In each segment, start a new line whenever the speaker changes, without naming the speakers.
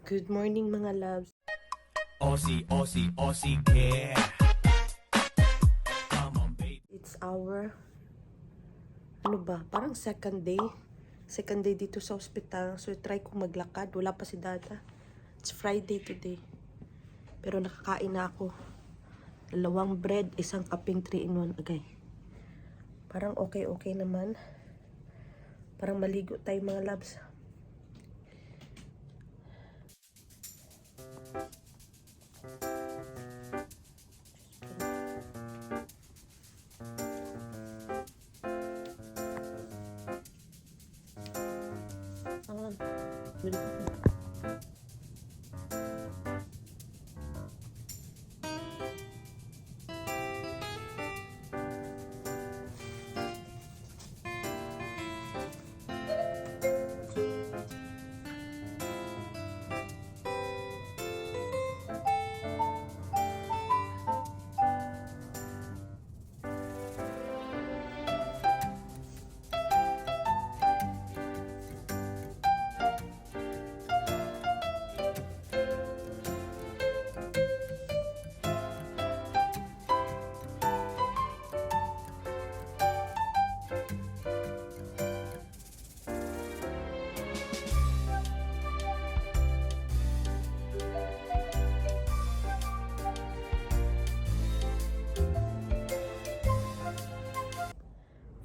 Good morning mga loves.
Aussie, Aussie, Aussie care. Come on, baby.
It's our, parang second day. Second day dito sa ospital. So, try ko maglakad. Wala pa si Dada. It's Friday today. Pero nakakain na ako. 2 bread, 1 kapeng 3-in-1 agay. Parang okay naman. Parang maligo tayo mga loves.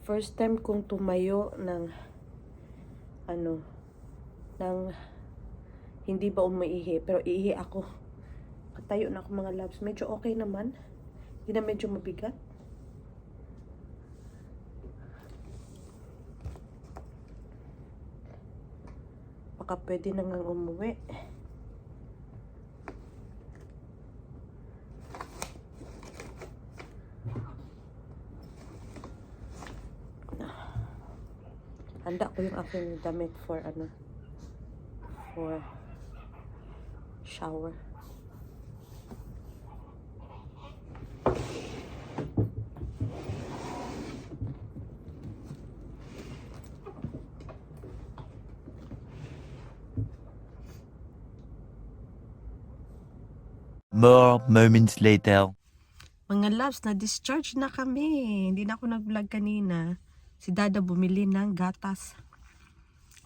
First time kong tumayo ng hindi ba umaihi, pero iihi ako. Katayo na ako mga loves. Medyo okay naman. Hindi na medyo mabigat. Baka pwede na nga umuwi. Handa ko yung aking damit for shower.
More moments later.
Mga loves, na-discharge na kami. Hindi na ako nag-vlog kanina. Si Dada bumili ng gatas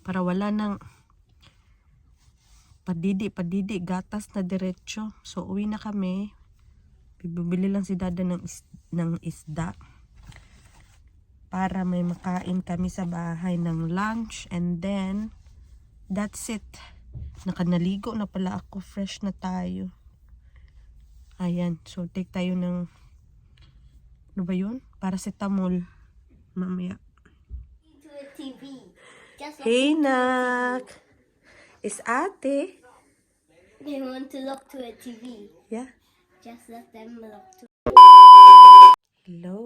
para wala ng padidi gatas na diretso. So uwi na kami. Bibili lang si Dada ng isda para may makain kami sa bahay ng lunch, and then that's it. Nakanaligo na pala ako, fresh na tayo. Ayan, so take tayo ng ano ba yun? Paracetamol mamaya.
To a TV. Just
Hey, Nak! Is ate?
they want to look to a TV.
Yeah.
Just let them look to.
Hello.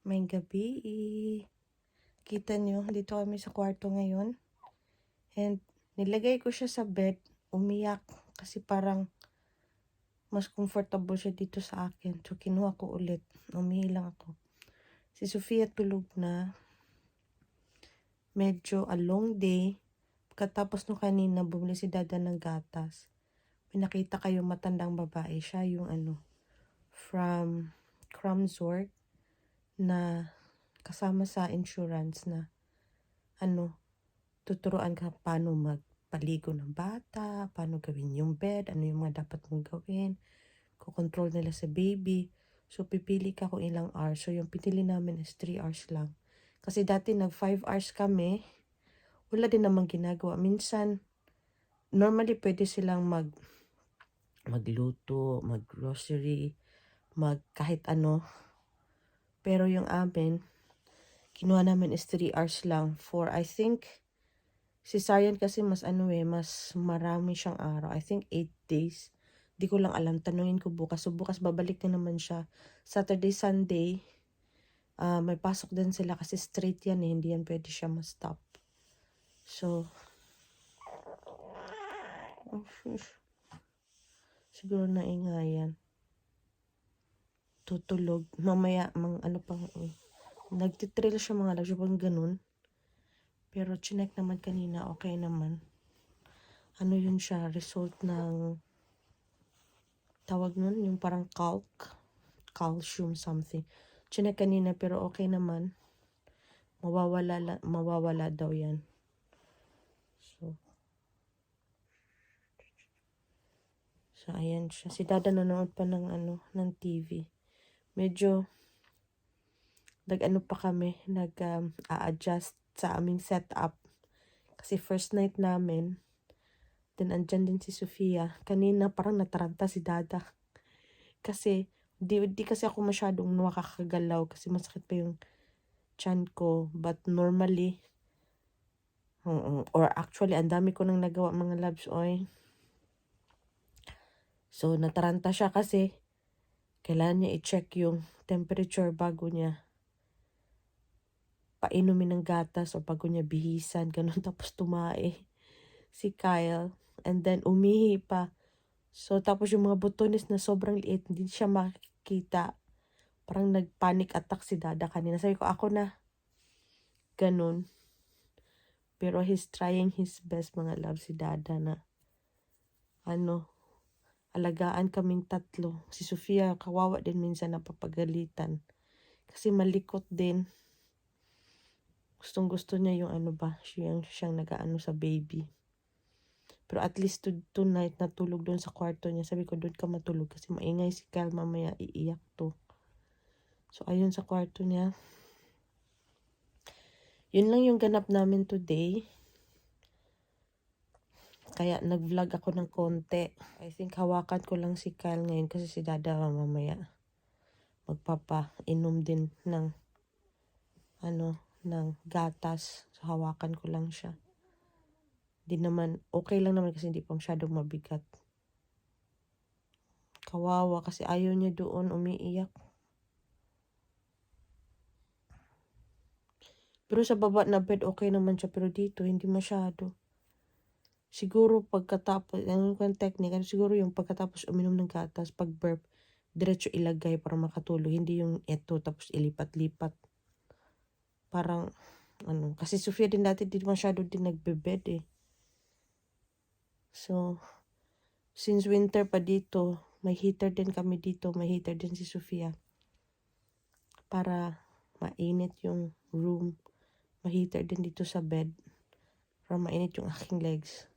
May gabi. Kita nyo, dito kami sa kwarto ngayon. And nilagay ko siya sa bed. Umiyak. Kasi parang mas comfortable siya dito sa akin. So kinuha ko ulit. Umihi lang ako. Si Sofia tulog na. Medyo a long day. Pagkatapos nung kanina, bumili si Dada ng gatas. May nakita kayong matandang babae. Siya yung from Cramsworth na kasama sa insurance na tuturuan ka paano magpaligo ng bata, paano gawin yung bed, ano yung mga dapat mong gawin, kukontrol nila sa baby. So, pipili ka kung ilang hours. So, yung pinili namin is 3 hours lang. Kasi dati nag 5 hours kami, wala din namang ginagawa. Minsan, normally pwede silang magluto, mag-grocery, kahit ano. Pero yung amin, kinuha namin is 3 hours lang. For, I think, cesarean kasi mas marami siyang araw. I think 8 days. Di ko lang alam. Tanungin ko bukas. So, bukas babalik na naman siya. Saturday, Sunday, may pasok din sila kasi straight yan eh. Hindi yan pwede siya ma-stop. So, siguro naingayan. Tutulog. Mamaya, nagtitrail siya mga lagyo pang ganun. Pero chinek naman kanina, okay naman. ano yun siya, result ng, tawag nun, yung parang calcium something. Chinek kanina pero okay naman. Mawawala daw yan. So ayan siya. Si Dada nanonood pa ng ng TV. Medyo nag-ano pa kami, a-adjust sa aming setup. Kasi first night namin, then andyan din si Sofia. Kanina parang nataranta si Dada. Kasi, di kasi ako masyadong nakakagalaw kasi masakit pa yung tiyan ko. But normally, or actually, ang dami ko nang nagawa mga labs, oy. So, nataranta siya kasi kailangan niya i-check yung temperature bago niya painumin ng gatas o bago niya bihisan, ganun. Tapos tumae si Kyle. And then, umihi pa. So, tapos yung mga butones na sobrang liit, hindi siya makikita. Parang nag-panic attack si Dada kanina. Sabi ko, ako na. Ganun. Pero he's trying his best, mga love, si Dada na alagaan kaming tatlo. Si Sofia, kawawa din minsan napapagalitan. Kasi malikot din. Gustong-gusto niya yung siyang nag-aano sa baby. Pero at least tonight, natulog doon sa kwarto niya. Sabi ko, doon ka matulog kasi maingay si Kyle, mamaya iiyak to. So, ayun sa kwarto niya. Yun lang yung ganap namin today. Kaya nag-vlog ako ng konti. I think hawakan ko lang si Kyle ngayon kasi si Dada mamaya magpapainom din ng ng gatas. So, hawakan ko lang siya. Di naman, okay lang naman kasi hindi pa masyadong mabigat. Kawawa kasi ayaw niya doon, umiiyak. Pero sa baba na bed, okay naman siya. Pero dito, hindi masyado. Siguro pagkatapos, yung technique, siguro yung pagkatapos uminom ng gatas, pag burp, diretso ilagay para makatulog. Hindi yung eto, tapos ilipat-lipat. Parang, kasi Sofia din dati, di masyado din nagbe-bed eh. So, since winter pa dito, may heater din kami dito, may heater din si Sofia. Para mainit yung room. May heater din dito sa bed. Para mainit yung aking legs.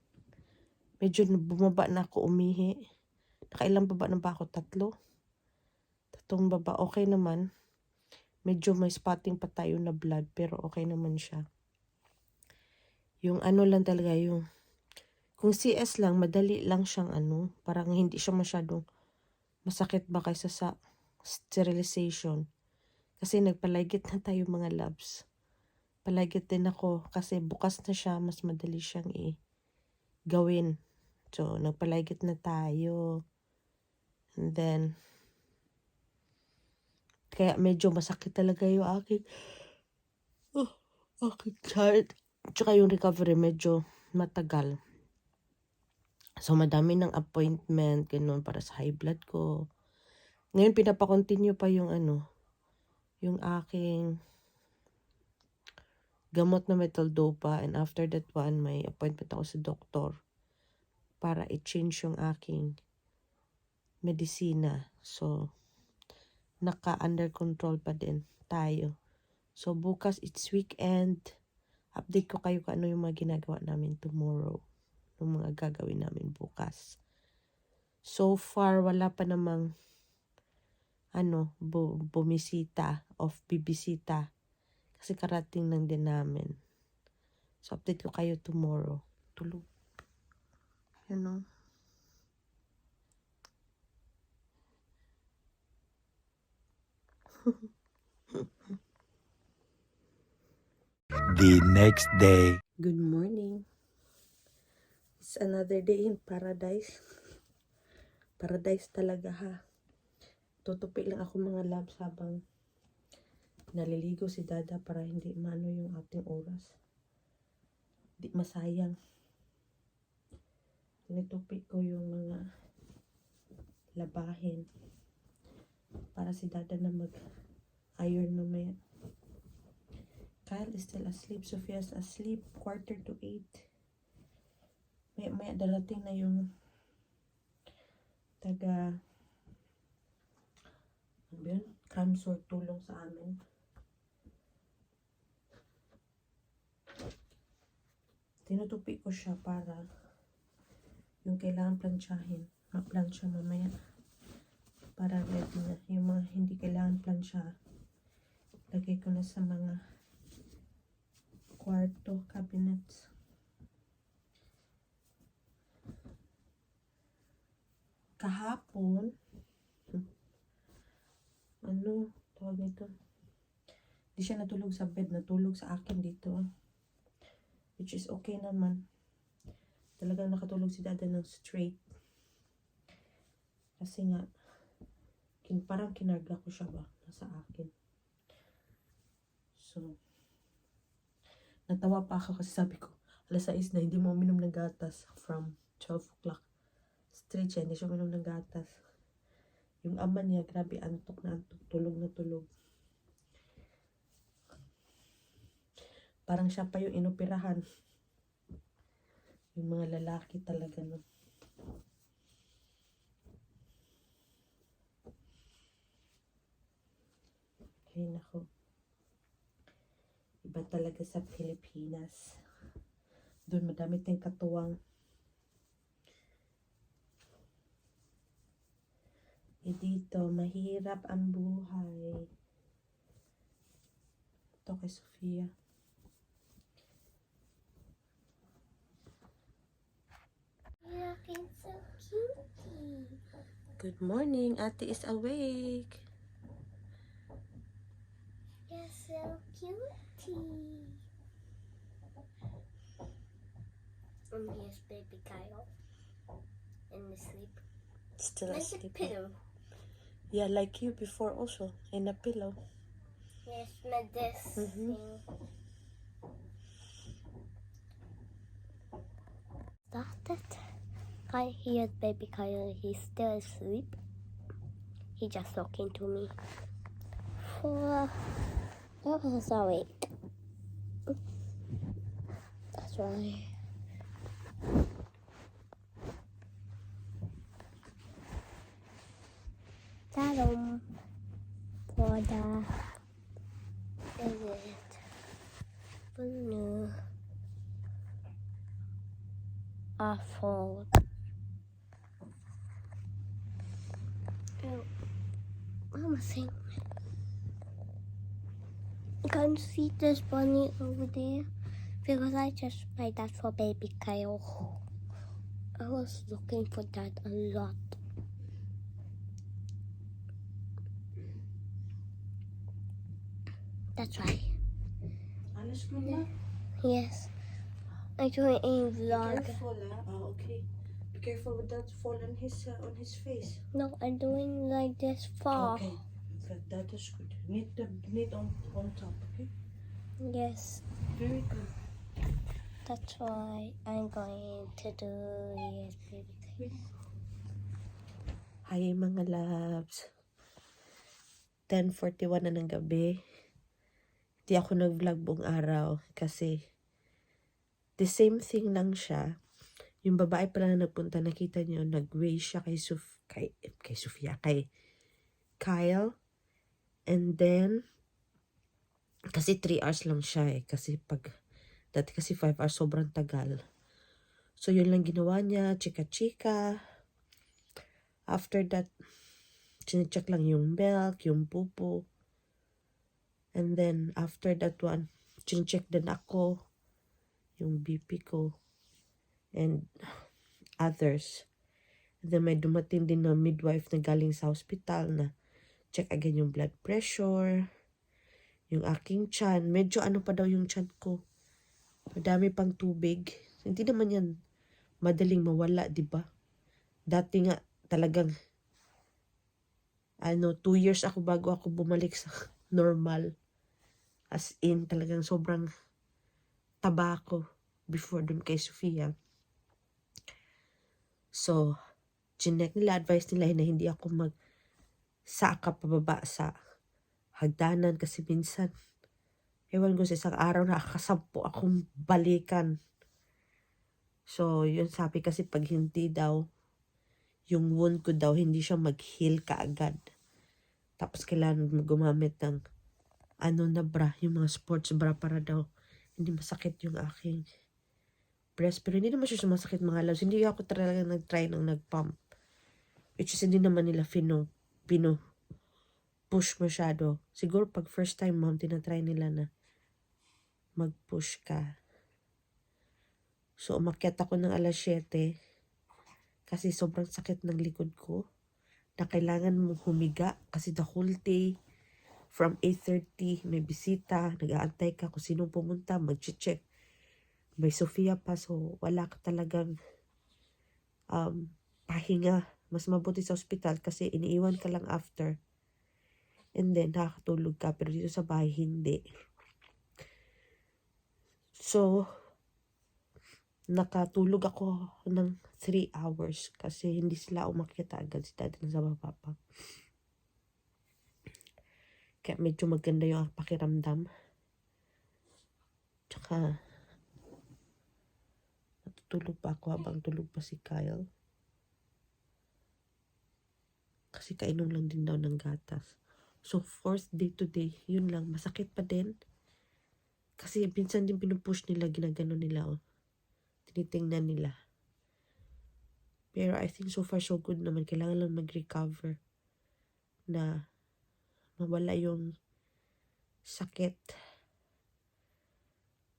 Medyo bumaba na ako umihi. Nakailang baba na ba ako? 3? 3 baba. Okay naman. Medyo may spotting pa tayo na blood, pero okay naman siya. Yung lang talaga, yung kung CS lang, madali lang siyang parang hindi siya masyadong masakit ba kaysa sa sterilization. Kasi nagpalagit na tayo mga labs. Palagit din ako kasi bukas na siya, mas madali siyang gawin. So, nagpalagit na tayo. And then, kaya medyo masakit talaga yung aking heart. Tsaka yung recovery medyo matagal. So, madami ng appointment, ganun, para sa high blood ko. Ngayon, pinapakontinue pa yung yung aking gamot na metaldopa. And after that one, may appointment ako sa doktor para i-change yung aking medisina. So, naka-under control pa din tayo. So, bukas, it's weekend. Update ko kayo kung ano yung mga ginagawa namin tomorrow. Yung mga gagawin namin bukas. So far, wala pa namang bibisita. Kasi karating lang din namin. So, update ko kayo tomorrow. Tulog.
The next day.
Good morning. It's another day in paradise. Paradise talaga ha. Tutupi lang ako mga labs habang naliligo si Dada para hindi yung ating oras. Di masayang. Nitupi ko yung mga labahin para si Dada na mag-iron mamaya. Kyle is still asleep. Sophia's asleep. 7:45. Maya darating na yung taga ano yun? Consort tulong sa amin. Tinutupi ko siya para yung kailangan plansyahin, ma-plansya mamaya. Para ready na. Yung mga hindi kailangan plansya, lagay ko na sa mga kwarto, cabinets. Kahapon, ano, tawag nito? Di siya natulog sa bed, natulog sa akin dito. Which is okay naman. Talagang nakatulog si Dada ng straight. Kasi nga, parang kinarga ko siya ba? Nasa akin. So, natawa pa ako kasi sabi ko, alas 6 na, hindi mo uminom ng gatas from 12 o'clock. Straight siya, hindi siya uminom ng gatas. Yung ama niya, grabe, antok na antok, tulog na tulog. Parang siya pa yung inoperahan. Yung mga lalaki talaga, no? Ay, nako. Iba talaga sa Pilipinas. Doon madami tayong katuwang. Eh dito, mahirap ang buhay. Ito kay Sofia.
You're looking so cutie.
Good morning, Ate is awake.
You're so cutie. And here's baby Kyle in the sleep.
Still
Like a
asleep.
pillow.
Yeah, like you before also, in a pillow.
Yes, my this
Mhm.
thing. Started. Here's baby Kyle. He's still asleep. He just talking to me. I was awake. That's right. Shalom for the visit. Blue. Awful. Mama saying, you can see this bunny over there because I just made that for baby Kyle. I was looking for that a lot. That's right.
Alas ko na.
Yes. I'm doing a
Be
vlog.
careful, ah. Oh, okay. Be careful with that fall on his face.
No, I'm doing like this far.
Okay. That is good. Knit on top, okay?
Yes.
Very good.
That's why I'm going to do yes, baby Kyle.
Hi mga loves. 10:41 na ng gabi. Hindi ako nag-vlog buong araw kasi the same thing lang siya. Yung babae pala na nagpunta, nakita niyo, nag-weigh siya kay Sofia, kay Kyle. And then, kasi 3 hours lang siya eh. Kasi dati kasi 5 hours, sobrang tagal. So, yun lang ginawa niya, chika-chika. After that, chinecheck lang yung milk, yung pupo. And then, after that one, chinecheck din ako, yung BP ko, and others. And then, may dumating din na midwife na galing sa hospital na check again yung blood pressure, yung aking tiyan. Medyo ano pa daw yung tiyan ko. Madami pang tubig. Hindi naman yan madaling mawala, di ba? Dati nga talagang 2 years ako bago ako bumalik sa normal. As in, talagang sobrang taba ko before dun kay Sofia. So, chinek nila, advice nila na hindi ako magsaka pababa sa hagdanan kasi minsan, ewan ko sa isang araw nakakasampu akong balikan. So, yun sabi kasi pag hindi daw, yung wound ko daw, hindi siya mag-heal kaagad. Tapos kailangan gumamit ng ano na bra, yung mga sports bra para daw hindi masakit yung aking breast. Pero hindi naman siya sumasakit mga loves. Hindi ako talaga nag-try ng nag-pump. Which is hindi naman nila push masyado. Siguro pag first time mom, tinatry nila na mag-push ka. So, umakyat ako ng alas 7 kasi sobrang sakit ng likod ko na kailangan mong humiga kasi the whole day from 8:30 may bisita, nag-aantay ka kung sinong pumunta, mag-check. May Sofia pa, so wala ka talagang pahinga. Mas mabuti sa ospital kasi iniiwan ka lang after. And then, nakakatulog ka. Pero dito sa bahay, hindi. So, nakatulog ako ng 3 hours kasi hindi sila umakyat agad. Si daddy na sa baba pa. Kaya medyo maganda yung pakiramdam. Tsaka, natutulog pa ako habang tulog pa si Kyle. Kasi kainom lang din daw ng gatas. So, 4th day to day, yun lang. Masakit pa din. Kasi pinsan din pinupush nila, ginagano nila, oh. Tinitingnan nila. Pero I think so far so good naman. Kailangan lang mag-recover na mawala yung sakit.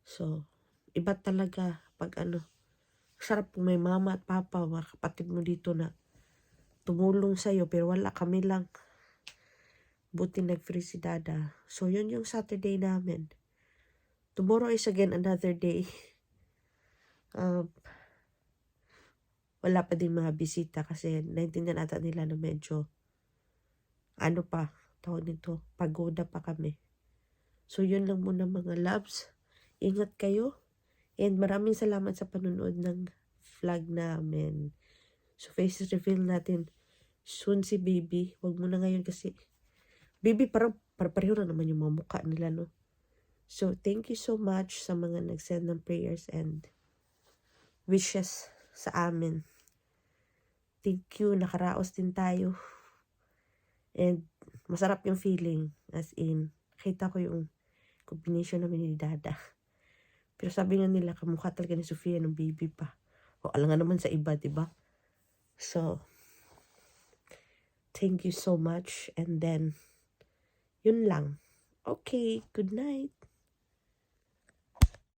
So, iba talaga pag sarap kung may mama at papa, mga kapatid mo dito na tumulong sa'yo, pero wala, kami lang. Buti nag-free si dada. So, yun yung Saturday namin. Tomorrow is again another day. Wala pa din mga bisita kasi naintindihan ata nila na medyo tawag nito, pagoda pa kami. So, yun lang muna mga loves. Ingat kayo. And maraming salamat sa panunood ng vlog namin. So, face reveal natin soon si baby. Wag mo na ngayon kasi baby parang pareho na naman yung mga mukha nila, no? So, thank you so much sa mga nag-send ng prayers and wishes sa amin. Thank you. Nakaraos din tayo. And masarap yung feeling. As in, kita ko yung combination namin ni dada. Pero sabi nga nila, kamukha talaga ni Sofia ng baby pa. O, alam nga naman sa iba, diba? So, thank you so much. And then, yun lang. Okay, good night.